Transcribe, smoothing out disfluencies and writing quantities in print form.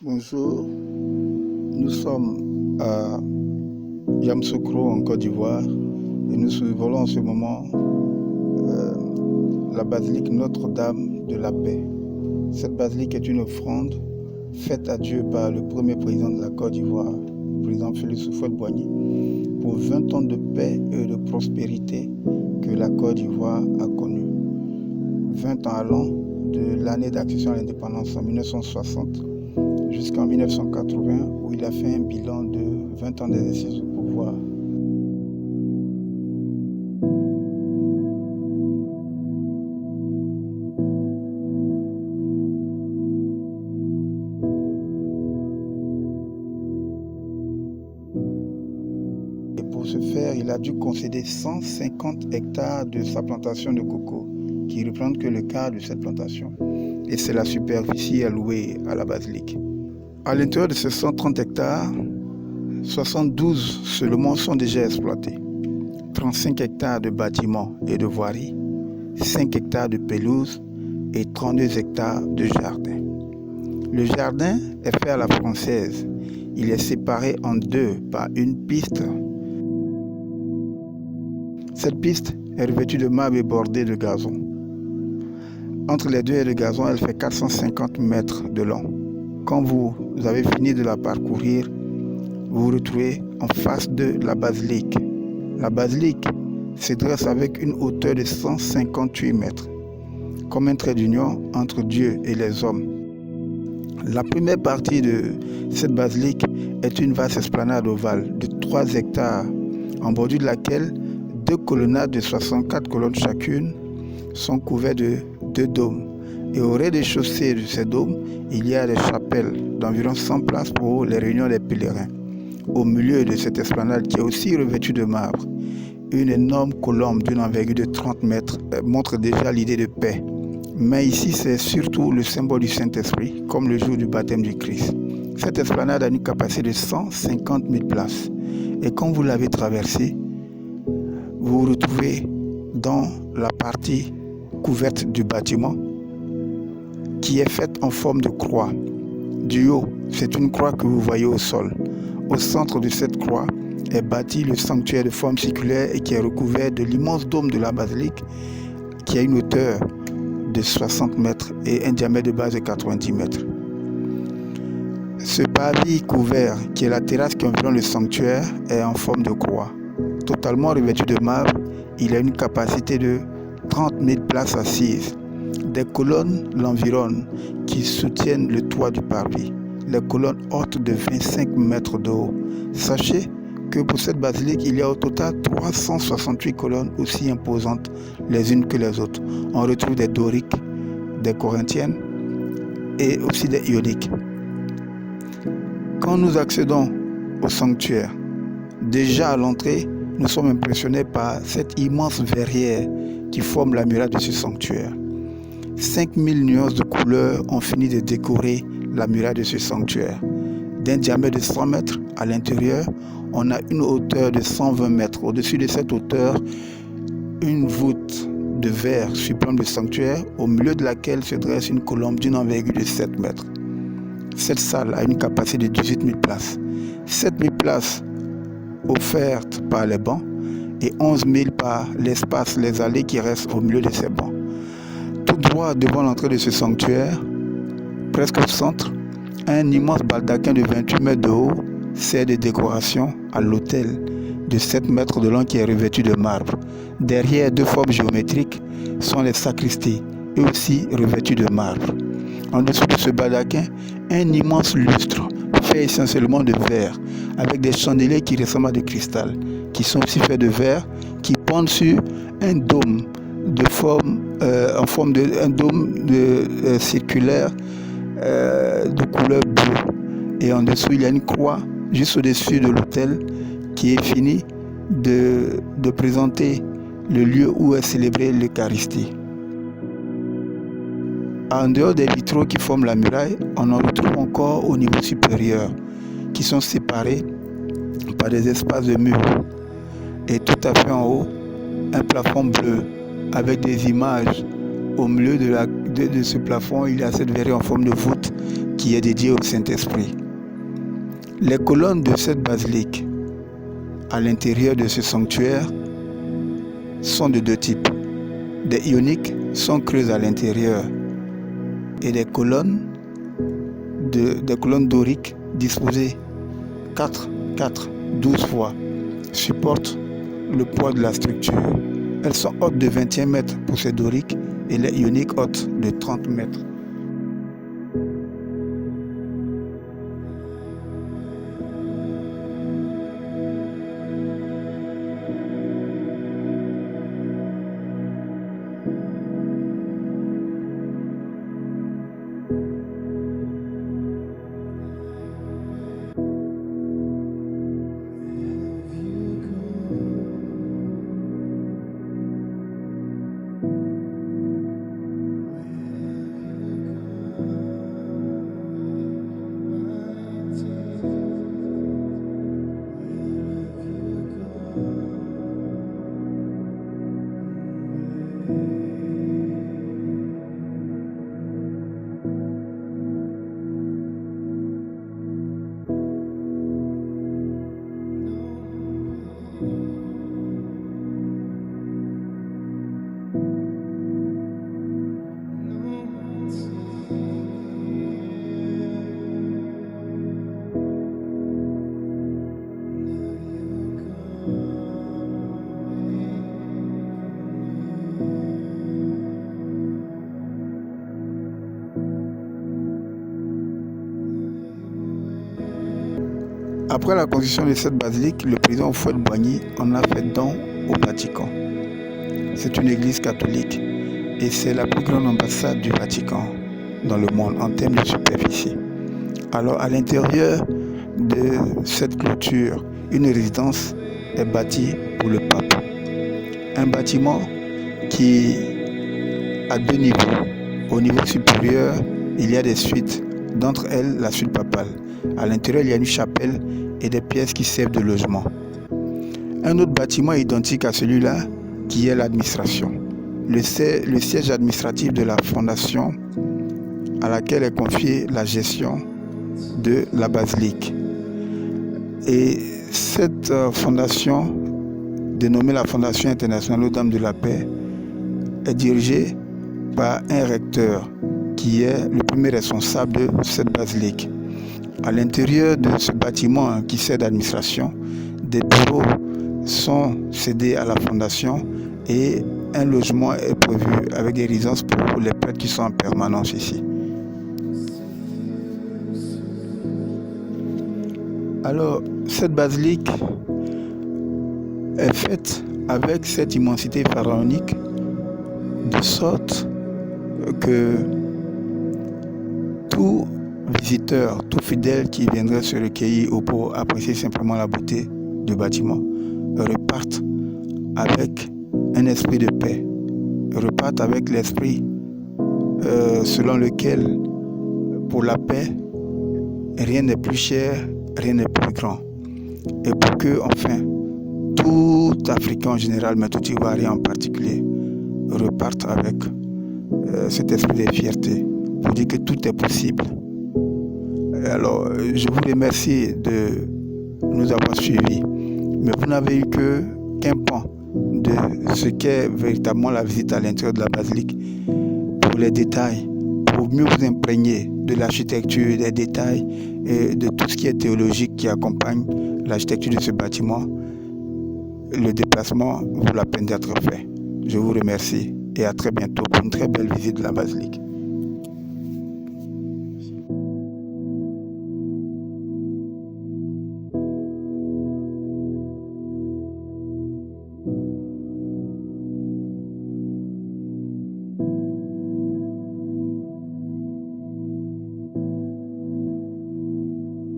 Bonjour, nous sommes à Yamoussoukro en Côte d'Ivoire et nous survolons en ce moment la basilique Notre-Dame de la Paix. Cette basilique est une offrande faite à Dieu par le premier président de la Côte d'Ivoire, le président Félix Houphouët-Boigny, pour 20 ans de paix et de prospérité que la Côte d'Ivoire a connue. 20 ans allant de l'année d'accession à l'indépendance en 1960 jusqu'en 1980, où il a fait un bilan de 20 ans d'exercice du pouvoir. Et pour ce faire, il a dû concéder 150 hectares de sa plantation de coco, qui ne représente que le quart de cette plantation. Et c'est la superficie allouée à la basilique. À l'intérieur de ces 130 hectares, 72 seulement sont déjà exploités. 35 hectares de bâtiments et de voiries, 5 hectares de pelouse et 32 hectares de jardin. Le jardin est fait à la française. Il est séparé en deux par une piste. Cette piste est revêtue de marbre et bordée de gazon. Entre les deux haies de gazon, elle fait 450 mètres de long. Quand vous avez fini de la parcourir, vous vous retrouvez en face de la basilique. La basilique se dresse avec une hauteur de 158 mètres, comme un trait d'union entre Dieu et les hommes. La première partie de cette basilique est une vaste esplanade ovale de 3 hectares, en bordure de laquelle 2 colonnades de 64 colonnes chacune sont couvertes de 2 dômes. Et au rez-de-chaussée de ces dômes, il y a des chapelles d'environ 100 places pour les réunions des pèlerins. Au milieu de cette esplanade, qui est aussi revêtue de marbre, une énorme colombe d'une envergure de 30 mètres montre déjà l'idée de paix. Mais ici, c'est surtout le symbole du Saint-Esprit, comme le jour du baptême du Christ. Cette esplanade a une capacité de 150 000 places. Et quand vous l'avez traversée, vous vous retrouvez dans la partie couverte du bâtiment, qui est faite en forme de croix. Du haut, c'est une croix que vous voyez au sol. Au centre de cette croix est bâti le sanctuaire de forme circulaire et qui est recouvert de l'immense dôme de la basilique, qui a une hauteur de 60 mètres et un diamètre de base de 90 mètres. Ce parvis couvert, qui est la terrasse qui environne le sanctuaire, est en forme de croix. Totalement revêtu de marbre, il a une capacité de 30 000 places assises. Des colonnes l'environnent qui soutiennent le toit du parvis. Les colonnes hautes de 25 mètres de haut. Sachez que pour cette basilique, il y a au total 368 colonnes aussi imposantes les unes que les autres. On retrouve des doriques, des corinthiennes et aussi des ioniques. Quand nous accédons au sanctuaire, déjà à l'entrée, nous sommes impressionnés par cette immense verrière qui forme la muraille de ce sanctuaire. 5000 nuances de couleurs ont fini de décorer la muraille de ce sanctuaire. D'un diamètre de 100 mètres à l'intérieur, on a une hauteur de 120 mètres. Au-dessus de cette hauteur, une voûte de verre surplombe le sanctuaire, au milieu de laquelle se dresse une colombe d'une envergure de 7 mètres. Cette salle a une capacité de 18 000 places. 7 000 places offertes par les bancs et 11 000 par l'espace, les allées qui restent au milieu de ces bancs. Tout droit devant l'entrée de ce sanctuaire, presque au centre, un immense baldaquin de 28 mètres de haut sert de décoration à l'autel de 7 mètres de long qui est revêtu de marbre. Derrière, 2 formes géométriques sont les sacristies, eux aussi revêtus de marbre. En dessous de ce baldaquin, un immense lustre fait essentiellement de verre, avec des chandeliers qui ressemblent à du cristal, qui sont aussi faits de verre, qui pendent sur un dôme de forme, en forme d'un dôme circulaire de couleur bleue. Et en dessous, il y a une croix juste au-dessus de l'autel qui est fini de présenter le lieu où est célébrée l'Eucharistie. En dehors des vitraux qui forment la muraille, on en retrouve encore au niveau supérieur, qui sont séparés par des espaces de murs. Et tout à fait en haut, un plafond bleu avec des images. Au milieu de ce plafond, il y a cette verrue en forme de voûte qui est dédié au Saint-Esprit. Les colonnes de cette basilique à l'intérieur de ce sanctuaire sont de deux types. Des ioniques sont creuses à l'intérieur et des colonnes doriques disposées 12 fois supportent le poids de la structure. Elles sont hautes de 21 mètres pour ces doriques et les ioniques hautes de 30 mètres. Après la construction de cette basilique, le président Houphouët-Boigny en a fait don au Vatican. C'est une église catholique et c'est la plus grande ambassade du Vatican dans le monde en termes de superficie. Alors à l'intérieur de cette clôture, une résidence est bâtie pour le pape. Un bâtiment qui a deux niveaux. Au niveau supérieur, il y a des suites, d'entre elles la suite papale. À l'intérieur, il y a une chapelle et des pièces qui servent de logement. Un autre bâtiment identique à celui-là qui est l'administration. Le siège administratif de la fondation à laquelle est confiée la gestion de la basilique. Et cette fondation, dénommée la Fondation internationale aux Dames de la Paix, est dirigée par un recteur qui est le premier responsable de cette basilique. À l'intérieur de ce bâtiment qui sert d'administration, des bureaux sont cédés à la fondation et un logement est prévu avec des résidences pour les prêtres qui sont en permanence ici. Alors, cette basilique est faite avec cette immensité pharaonique de sorte que tout visiteur, tout fidèle qui viendrait se recueillir pour apprécier simplement la beauté du bâtiment repartent avec un esprit de paix, repartent avec l'esprit selon lequel pour la paix rien n'est plus cher, rien n'est plus grand. Et pour que enfin tout Africain en général, mais tout Ivoirien en particulier, repartent avec cet esprit de fierté pour dire que tout est possible. Alors, je vous remercie de nous avoir suivis, mais vous n'avez eu qu'un pan de ce qu'est véritablement la visite à l'intérieur de la basilique. Pour les détails, pour mieux vous imprégner de l'architecture, des détails et de tout ce qui est théologique qui accompagne l'architecture de ce bâtiment, le déplacement vaut la peine d'être fait. Je vous remercie et à très bientôt pour une très belle visite de la basilique.